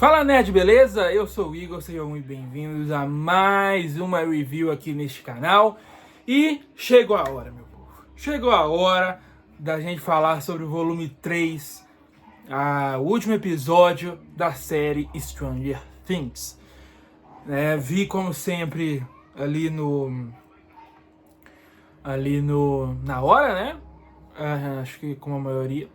Fala nerd, beleza? Eu sou o Igor, sejam muito bem-vindos a mais uma review aqui neste canal. E chegou a hora, meu povo. Chegou a hora da gente falar sobre o volume 3, o último episódio da série Stranger Things. Vi como sempre na hora, né? Acho que como a maioria.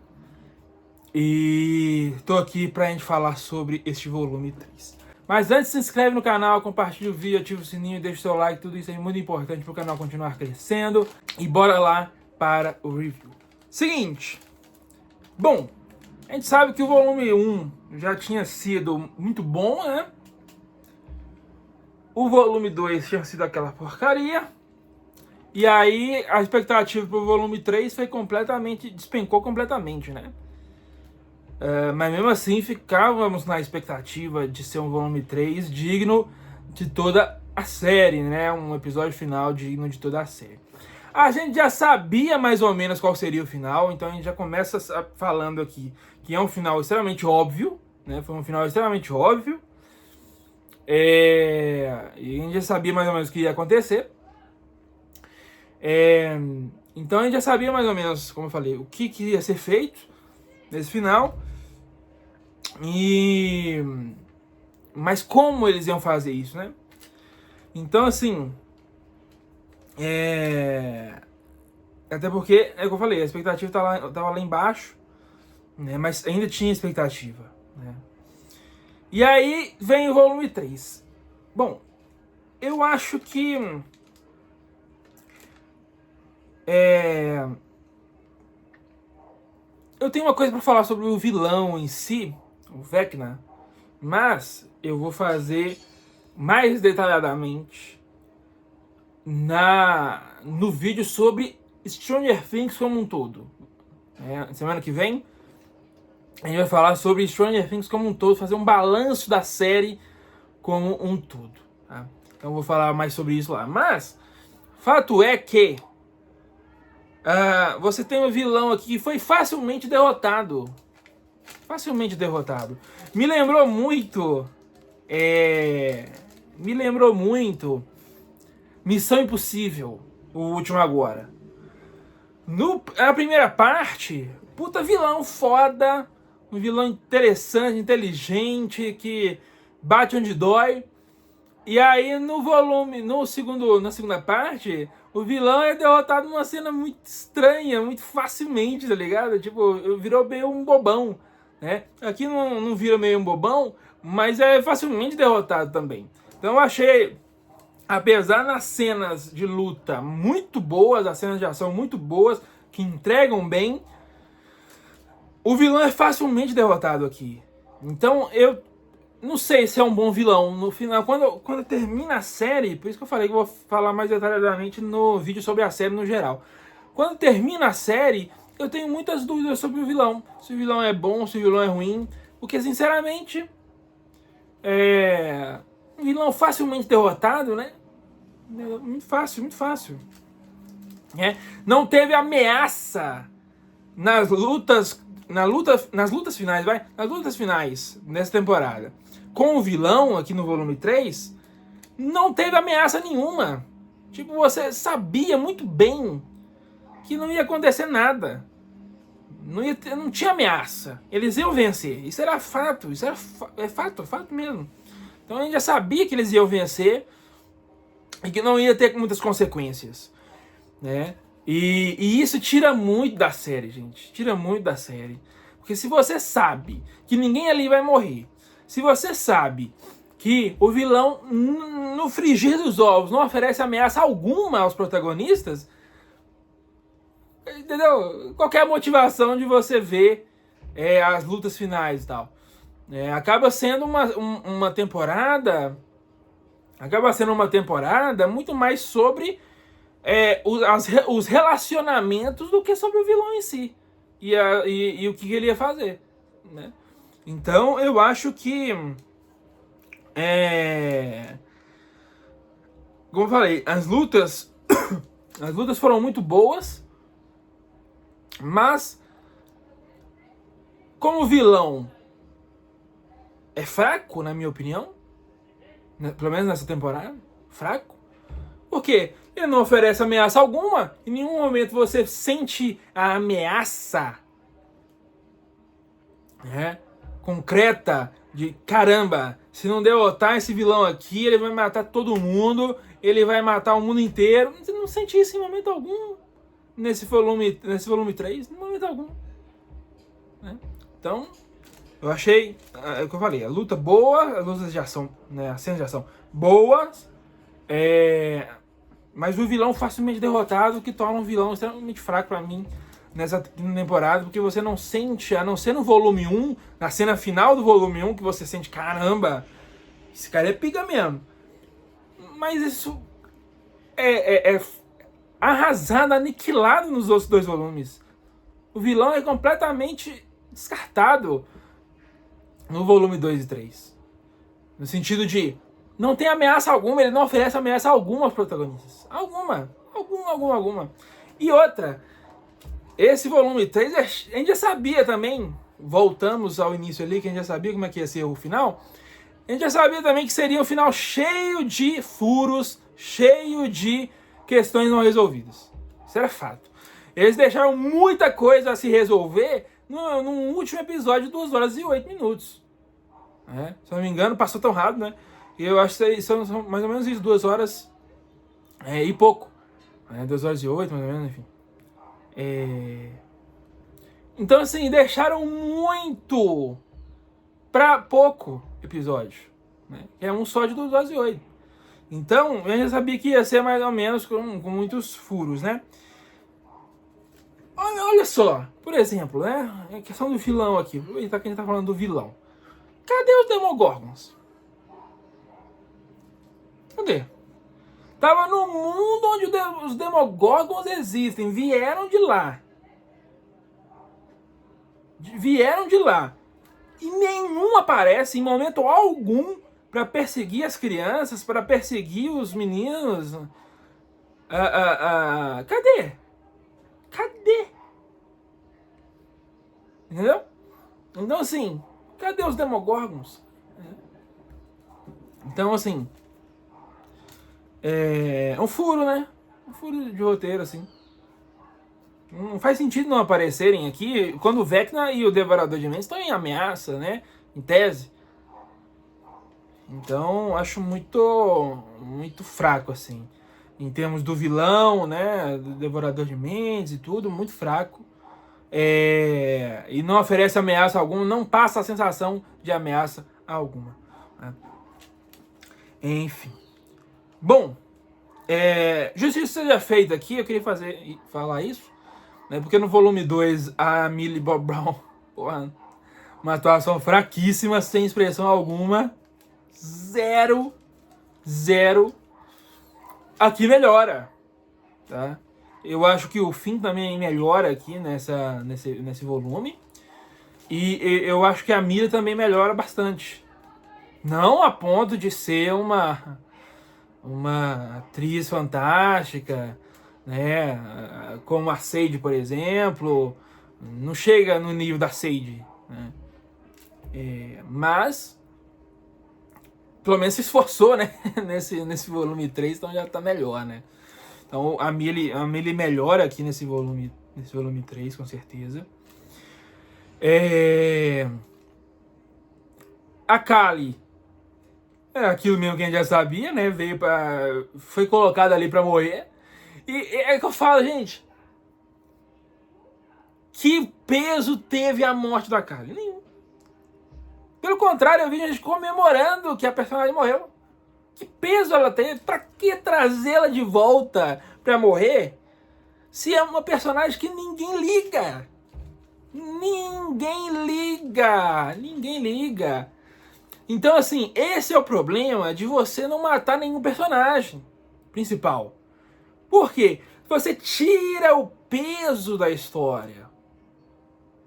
E tô aqui pra gente falar sobre este volume 3. Mas antes, se inscreve no canal, compartilha o vídeo, ativa o sininho, deixa o seu like, tudo isso é muito importante pro canal continuar crescendo. E bora lá para o review. Seguinte, bom, a gente sabe que o volume 1 já tinha sido muito bom, né? O volume 2 tinha sido aquela porcaria. E aí a expectativa pro volume 3 despencou completamente, né? Mas mesmo assim ficávamos na expectativa de ser um volume 3 digno de toda a série, né? Um episódio final digno de toda a série. A gente já sabia mais ou menos qual seria o final, então a gente já começa falando aqui que é um final extremamente óbvio, né? Foi um final extremamente óbvio. E a gente já sabia mais ou menos o que ia acontecer. Então a gente já sabia mais ou menos, como eu falei, o que ia ser feito nesse final. Mas como eles iam fazer isso, né? Então, assim, até porque, é o que eu falei, a expectativa tava lá embaixo, né? Mas ainda tinha expectativa, né? E aí vem o volume 3. Bom, eu acho que eu tenho uma coisa pra falar sobre o vilão em si, o Vecna, mas eu vou fazer mais detalhadamente no vídeo sobre Stranger Things como um todo. Semana que vem a gente vai falar sobre Stranger Things como um todo, fazer um balanço da série como um todo, tá? Então eu vou falar mais sobre isso lá. Mas fato é que você tem um vilão aqui que foi facilmente derrotado. Me lembrou muito Missão Impossível, o último agora. A primeira parte, puta vilão foda, um vilão interessante, inteligente, que bate onde dói. E aí na segunda parte, o vilão é derrotado numa cena muito estranha, muito facilmente, tá ligado? Tipo, virou meio um bobão, né? Aqui não vira meio um bobão, mas é facilmente derrotado também. Então eu achei, apesar das cenas de luta muito boas, as cenas de ação muito boas, que entregam bem, o vilão é facilmente derrotado aqui. Então eu não sei se é um bom vilão. No final, quando termina a série, por isso que eu falei que eu vou falar mais detalhadamente no vídeo sobre a série no geral. Quando termina a série, eu tenho muitas dúvidas sobre o vilão. Se o vilão é bom, se o vilão é ruim. Porque, sinceramente, um vilão facilmente derrotado, né? Muito fácil. Não teve ameaça nas lutas finais nessa temporada. Com o vilão aqui no volume 3, não teve ameaça nenhuma. Tipo, você sabia muito bem que não ia acontecer nada. Não tinha ameaça. Eles iam vencer. Isso era fato. Fato mesmo. Então a gente já sabia que eles iam vencer e que não ia ter muitas consequências, né? E isso tira muito da série, gente. Tira muito da série. Porque se você sabe que ninguém ali vai morrer, se você sabe que o vilão, no frigir dos ovos, não oferece ameaça alguma aos protagonistas, entendeu? Qualquer motivação de você ver as lutas finais e tal. Acaba sendo uma temporada. Acaba sendo uma temporada muito mais sobre os relacionamentos do que sobre o vilão em si. E o que ele ia fazer, né? Então eu acho que como eu falei, as lutas foram muito boas, mas como vilão é fraco, na minha opinião. Pelo menos nessa temporada. Fraco. Por quê? Ele não oferece ameaça alguma. Em nenhum momento você sente a ameaça, né, concreta de caramba, se não derrotar esse vilão aqui, ele vai matar todo mundo, ele vai matar o mundo inteiro. Você não sente isso em momento algum nesse volume 3, em momento algum. Né? Então, eu achei, é o que eu falei, a luta boa, as lutas de ação, né, as cenas de ação boas, mas o vilão facilmente derrotado, que torna um vilão extremamente fraco pra mim nessa temporada, porque você não sente, a não ser no volume 1, na cena final do volume 1, que você sente, caramba, esse cara é pica mesmo. Mas isso é arrasado, aniquilado nos outros 2 volumes. O vilão é completamente descartado no volume 2 e 3. No sentido de, não tem ameaça alguma, ele não oferece ameaça alguma aos protagonistas. Alguma. E outra, esse volume 3, a gente já sabia também, voltamos ao início ali, que a gente já sabia como é que ia ser o final, a gente já sabia também que seria um final cheio de furos, cheio de questões não resolvidas. Isso era fato. Eles deixaram muita coisa a se resolver no último episódio de 2 horas e 8 minutos. Se eu não me engano, passou tão rápido, né? E eu acho que são mais ou menos isso, 2 horas e pouco. 2 horas e 8, mais ou menos, enfim. Então, assim, deixaram muito pra pouco episódio, né? É um só de 2 horas e 8. Então, eu já sabia que ia ser mais ou menos com muitos furos, né? Olha só, por exemplo, né? A questão do vilão aqui. Aproveitar que a gente tá falando do vilão. Cadê os Demogorgons? Cadê? Tava no mundo onde os Demogorgons existem. Vieram de lá. E nenhum aparece em momento algum para perseguir as crianças, para perseguir os meninos. Cadê? Entendeu? Então, assim, cadê os Demogorgons? Então, assim, é um furo, né? Um furo de roteiro, assim. Não faz sentido não aparecerem aqui quando o Vecna e o Devorador de Mentes estão em ameaça, né? Em tese. Então, acho muito fraco, assim. Em termos do vilão, né? Do Devorador de Mentes e tudo, muito fraco. E não oferece ameaça alguma, não passa a sensação de ameaça alguma. Né? Enfim. Bom, justiça seja feita aqui, eu queria falar isso, né? Porque no volume 2 a Millie Bob Brown, porra, uma atuação fraquíssima, sem expressão alguma, zero. Aqui melhora, tá? Eu acho que o Finn também melhora aqui nesse volume. E eu acho que a Mira também melhora bastante. Não a ponto de ser uma atriz fantástica, né? Como a Sage, por exemplo. Não chega no nível da Sage, né? Mas pelo menos se esforçou, né? nesse volume 3, então já tá melhor, né? Então a Millie melhora aqui nesse volume 3, com certeza. A Kali é aquilo mesmo que a gente já sabia, né? Foi colocada ali pra morrer. E é que eu falo, gente. Que peso teve a morte da Kali? Nenhum. Pelo contrário, eu vi gente comemorando que a personagem morreu. Que peso ela tem? Pra que trazê-la de volta pra morrer? Se é uma personagem que ninguém liga. Ninguém liga. Então, assim, esse é o problema de você não matar nenhum personagem principal. Por quê? Você tira o peso da história.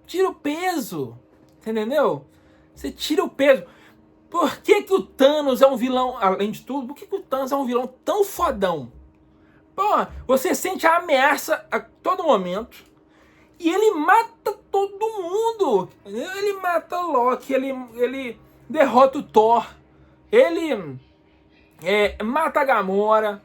Tira o peso. Entendeu? Você tira o peso. Por que o Thanos é um vilão, além de tudo, por que o Thanos é um vilão tão fodão? Pô, você sente a ameaça a todo momento e ele mata todo mundo. Ele mata o Loki, ele derrota o Thor, ele mata a Gamora,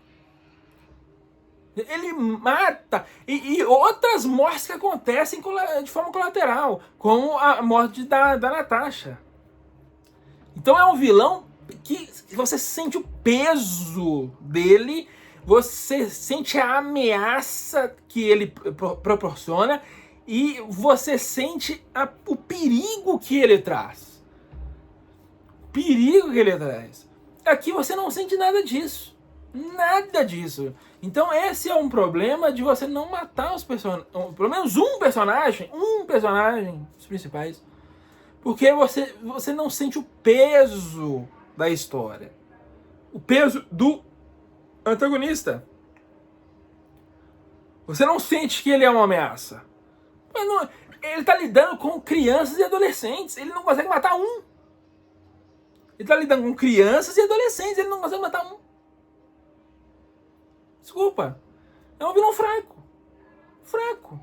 ele mata, e outras mortes que acontecem de forma colateral, como a morte da Natasha. Então é um vilão que você sente o peso dele, você sente a ameaça que ele proporciona e você sente o perigo que ele traz. Perigo que ele traz. Aqui você não sente nada disso. Nada disso. Então esse é um problema de você não matar os personagens. Pelo menos um personagem dos principais. Porque você não sente o peso da história. O peso do antagonista. Você não sente que ele é uma ameaça. Ele tá lidando com crianças e adolescentes. Ele não consegue matar um. Ele tá lidando com crianças e adolescentes. Ele não consegue matar um. Desculpa. É um vilão fraco. Fraco.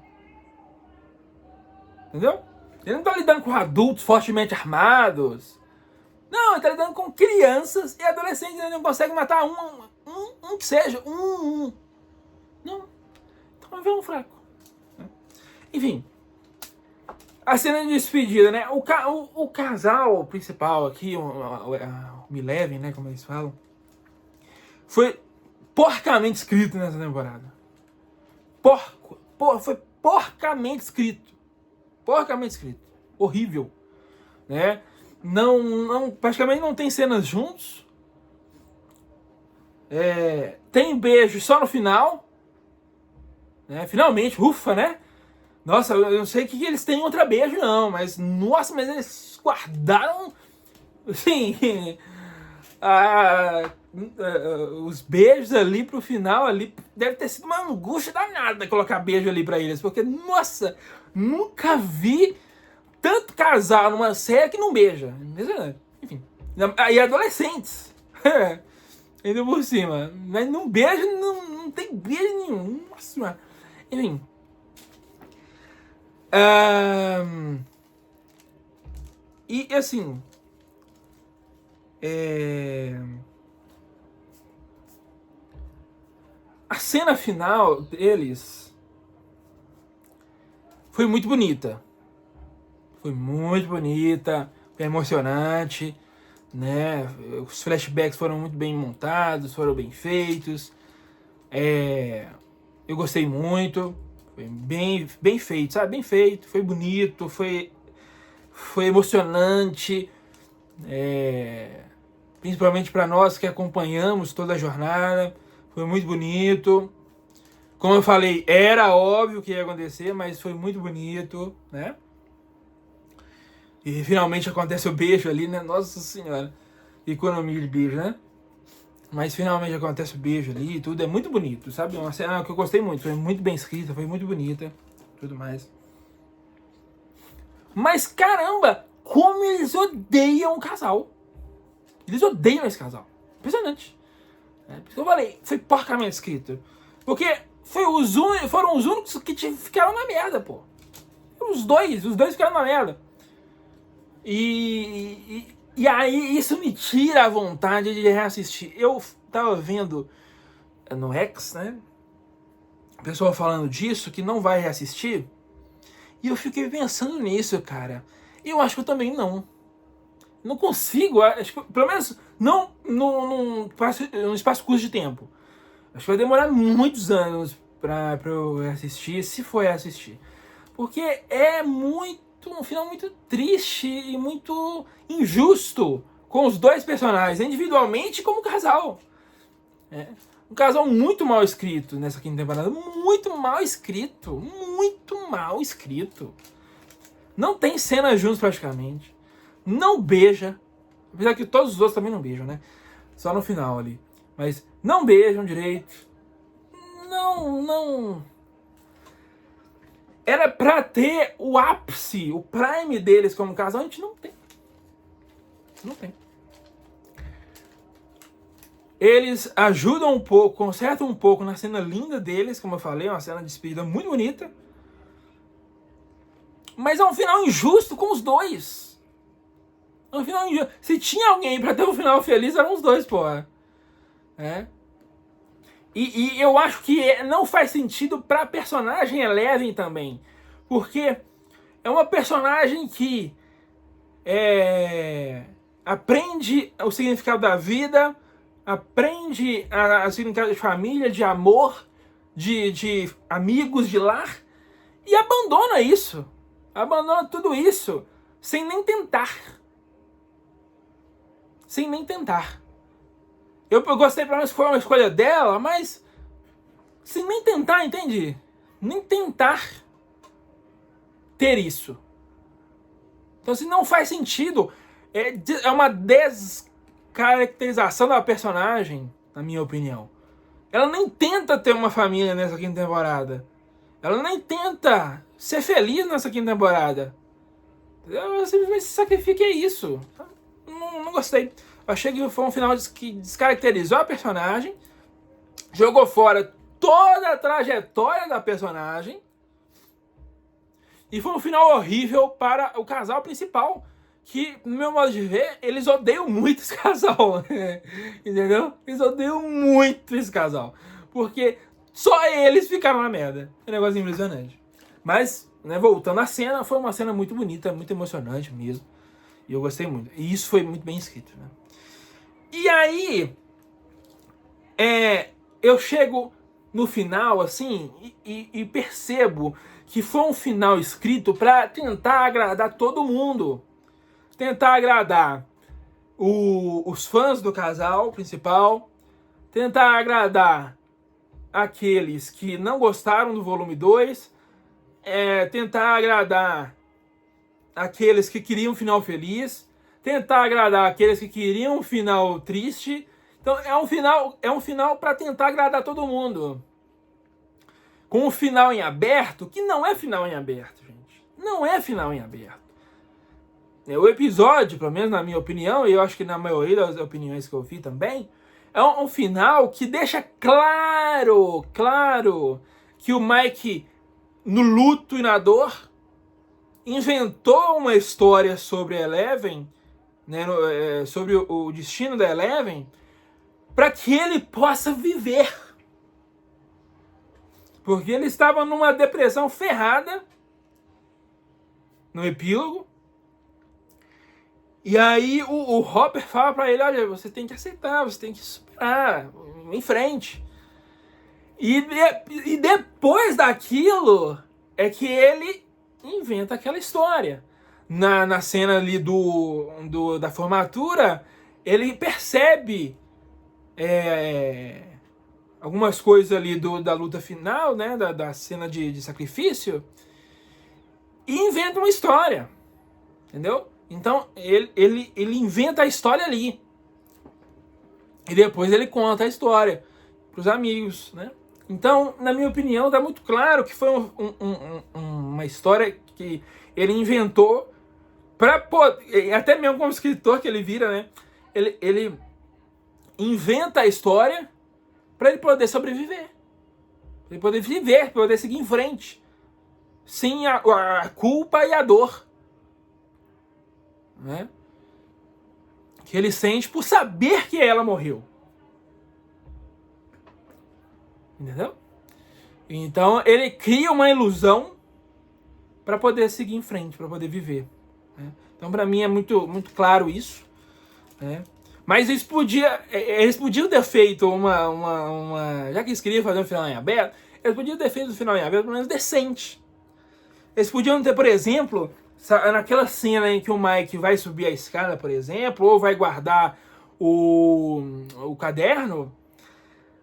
Entendeu? Ele não tá lidando com adultos fortemente armados. Não, ele tá lidando com crianças e adolescentes. Ele não consegue matar um que seja. Um. Não. Então é um vilão fraco. Enfim. A cena de despedida, né? O casal principal aqui, o Eleven, né? Como eles falam. Foi porcamente escrito nessa temporada. Foi porcamente escrito. Porcamente escrito. Horrível. Né? Praticamente não tem cenas juntos. Tem beijo só no final. Né? Finalmente, ufa, né? Nossa, eu não sei que eles têm outra beijo, não. Mas, nossa, mas eles guardaram... Assim... os beijos ali pro final ali deve ter sido uma angústia danada colocar beijo ali pra eles, porque, nossa, nunca vi tanto casal numa série que não beija. Enfim, e adolescentes ainda por cima, mas não beija, não tem beijo nenhum. Nossa, enfim. E assim, a cena final deles foi muito bonita. Foi muito bonita, foi emocionante, né? Os flashbacks foram muito bem montados, foram bem feitos. Eu gostei muito, foi bem feito, sabe? Bem feito, foi bonito, foi emocionante. Principalmente para nós que acompanhamos toda a jornada, foi muito bonito. Como eu falei, era óbvio que ia acontecer, mas foi muito bonito, né? E finalmente acontece o beijo ali, né? Nossa senhora, economia de beijo, né? Mas finalmente acontece o beijo ali e tudo, é muito bonito, sabe? Uma cena que eu gostei muito, foi muito bem escrita, foi muito bonita, tudo mais. Mas caramba, como eles odeiam o casal. Eles odeiam esse casal. Impressionante. Eu falei, foi porcamente escrito. Porque foram os únicos que ficaram na merda, pô. Os dois ficaram na merda. E aí isso me tira a vontade de reassistir. Eu tava vendo no X, né? O pessoal falando disso, que não vai reassistir. E eu fiquei pensando nisso, cara. E eu acho que eu também não. Não consigo, acho que, pelo menos não num espaço curto de tempo. Acho que vai demorar muitos anos pra eu assistir, se for assistir. Porque é um final muito triste e muito injusto com os dois personagens, individualmente e como casal. Um casal muito mal escrito nessa quinta temporada. Muito mal escrito. Muito mal escrito. Não tem cena juntos praticamente. Não beija. Apesar que todos os outros também não beijam, né? Só no final ali. Mas não beijam direito. Não. Era pra ter o ápice, o prime deles como casal. A gente não tem. Não tem. Eles ajudam um pouco, consertam um pouco na cena linda deles, como eu falei, uma cena de despedida muito bonita. Mas é um final injusto com os dois. É um final injusto. Se tinha alguém pra ter um final feliz, eram os dois, porra. E eu acho que não faz sentido pra personagem Eleven também. Porque é uma personagem que aprende o significado da vida, aprende o significado de família, de amor, de amigos, de lar, e abandona isso. Abandona tudo isso sem nem tentar. Sem nem tentar. Eu gostei, pelo menos, que foi uma escolha dela, mas sem nem tentar, entende? Nem tentar ter isso. Então, assim, não faz sentido. É uma descaracterização da personagem, na minha opinião. Ela nem tenta ter uma família nessa quinta temporada. Ela nem tenta ser feliz nessa quinta temporada. Ela simplesmente se sacrifica e é isso. Não gostei. Achei que foi um final que descaracterizou a personagem, jogou fora toda a trajetória da personagem, e foi um final horrível para o casal principal, que, no meu modo de ver, eles odeiam muito esse casal. Entendeu? Eles odeiam muito esse casal. Porque só eles ficaram na merda. É um negócio impressionante. Mas, né, voltando à cena, foi uma cena muito bonita, muito emocionante mesmo. E eu gostei muito. E isso foi muito bem escrito, né? E aí, eu chego no final, assim, e percebo que foi um final escrito para tentar agradar todo mundo. Tentar agradar os fãs do casal principal, tentar agradar aqueles que não gostaram do volume 2, tentar agradar aqueles que queriam um final feliz, tentar agradar aqueles que queriam um final triste. Então é um final para tentar agradar todo mundo. Com um final em aberto, que não é final em aberto, gente. Não é final em aberto. O episódio, pelo menos na minha opinião, e eu acho que na maioria das opiniões que eu vi também, é um final que deixa claro que o Mike, no luto e na dor, inventou uma história sobre a Eleven, né, sobre o destino da Eleven, para que ele possa viver. Porque ele estava numa depressão ferrada no epílogo. E aí o Hopper fala pra ele, olha, você tem que aceitar, você tem que superar, em frente. E depois daquilo é que ele inventa aquela história. Na cena ali da formatura, ele percebe algumas coisas ali da luta final, né, da cena de sacrifício, e inventa uma história, entendeu? Então ele inventa a história ali. E depois ele conta a história pros amigos, né? Então, na minha opinião, tá muito claro que foi uma história que ele inventou para poder, até mesmo como escritor que ele vira, né? Ele inventa a história para ele poder sobreviver. Pra ele poder viver, pra poder seguir em frente. Sem a culpa e a dor, né, que ele sente por saber que ela morreu. Entendeu? Então ele cria uma ilusão para poder seguir em frente, para poder viver, né? Então para mim é muito, muito claro isso, né? Mas eles podiam ter feito já que eles queriam fazer um final em aberto, eles podiam ter feito um final em aberto pelo menos decente. Eles podiam ter, por exemplo, naquela cena em que o Mike vai subir a escada, por exemplo, ou vai guardar o caderno,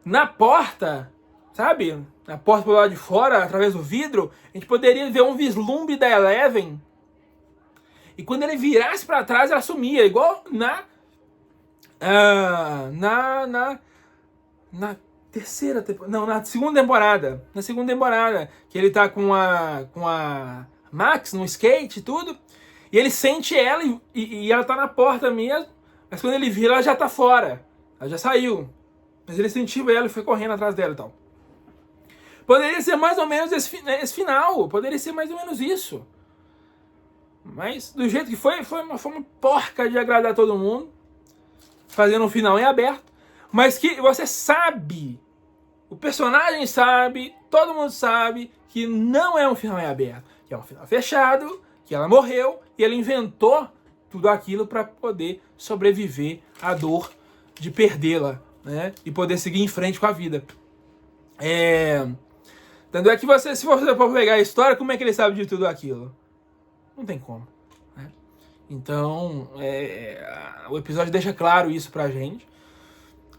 na porta, sabe? Na porta do lado de fora, através do vidro, a gente poderia ver um vislumbre da Eleven. E quando ele virasse para trás, ela sumia, igual na terceira temporada, não, na segunda temporada. Na segunda temporada, que ele tá com a Max no skate e tudo, e ele sente ela e ela tá na porta mesmo, mas quando ele vira, ela já tá fora. Ela já saiu. Mas ele sentiu ela e foi correndo atrás dela e tal. Poderia ser mais ou menos esse final. Poderia ser mais ou menos isso. Mas do jeito que foi uma forma porca de agradar todo mundo, fazendo um final em aberto, mas que você sabe, o personagem sabe, todo mundo sabe que não é um final em aberto, que é um final fechado, que ela morreu e ele inventou tudo aquilo para poder sobreviver à dor de perdê-la, né? E poder seguir em frente com a vida. Tanto é que se você for pegar a história, como é que ele sabe de tudo aquilo? Não tem como, né? Então, o episódio deixa claro isso pra gente.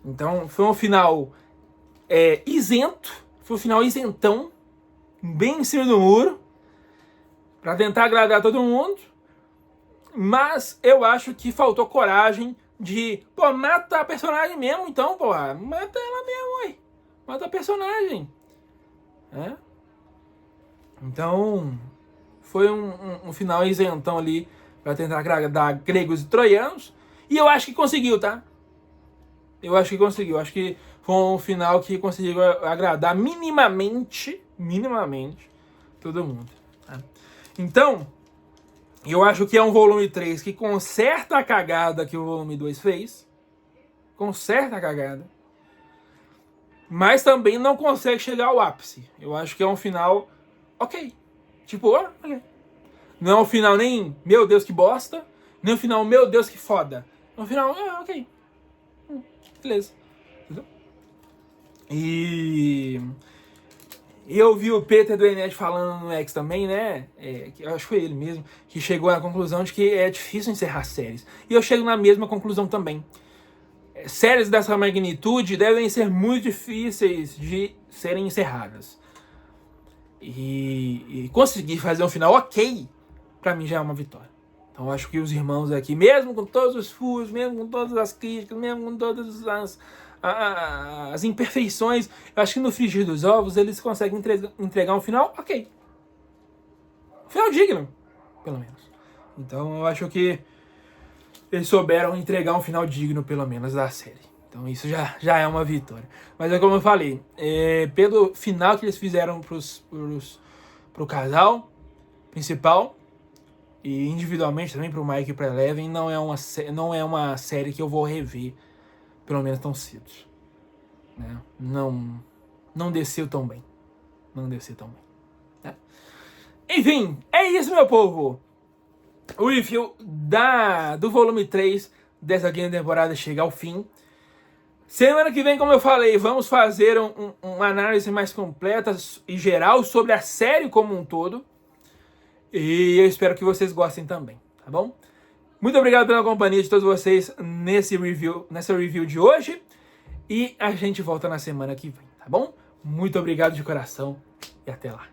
Então, foi um final isento, foi um final isentão, bem em cima do muro, pra tentar agradar todo mundo. Mas eu acho que faltou coragem de, mata a personagem mesmo, então, mata ela mesmo, ué. Mata a personagem. Então, foi um final isentão ali pra tentar agradar gregos e troianos. E eu acho que conseguiu, tá? Eu acho que conseguiu. Acho que foi um final que conseguiu agradar minimamente todo mundo. Tá? Então, eu acho que é um volume 3 que conserta a cagada que o volume 2 fez. Conserta a cagada. Mas também não consegue chegar ao ápice. Eu acho que é um final ok. Tipo, ok. Não é um final nem, meu Deus, que bosta. Nem um final, meu Deus, que foda. É um final, ok. Beleza. Entendeu? E eu vi o Peter do Enet falando no X também, né? Eu acho que foi ele mesmo, que chegou à conclusão de que é difícil encerrar séries. E eu chego na mesma conclusão também. Séries dessa magnitude devem ser muito difíceis de serem encerradas. E conseguir fazer um final ok, pra mim já é uma vitória. Então eu acho que os irmãos aqui, mesmo com todos os furos, mesmo com todas as críticas, mesmo com todas as imperfeições, eu acho que no frigir dos ovos eles conseguem entregar um final ok. Um final digno, pelo menos. Então eu acho que eles souberam entregar um final digno, pelo menos, da série. Então isso já é uma vitória. Mas é como eu falei, pelo final que eles fizeram pro casal principal, e individualmente também pro Mike e pra Eleven, não é uma série que eu vou rever, pelo menos tão cedo. Né? Não desceu tão bem. Não desceu tão bem. Né? Enfim, é isso, meu povo. O review do volume 3 dessa quinta temporada chega ao fim. Semana que vem, como eu falei, vamos fazer uma análise mais completa e geral sobre a série como um todo. E eu espero que vocês gostem também, tá bom? Muito obrigado pela companhia de todos vocês nessa review de hoje. E a gente volta na semana que vem, tá bom? Muito obrigado de coração e até lá.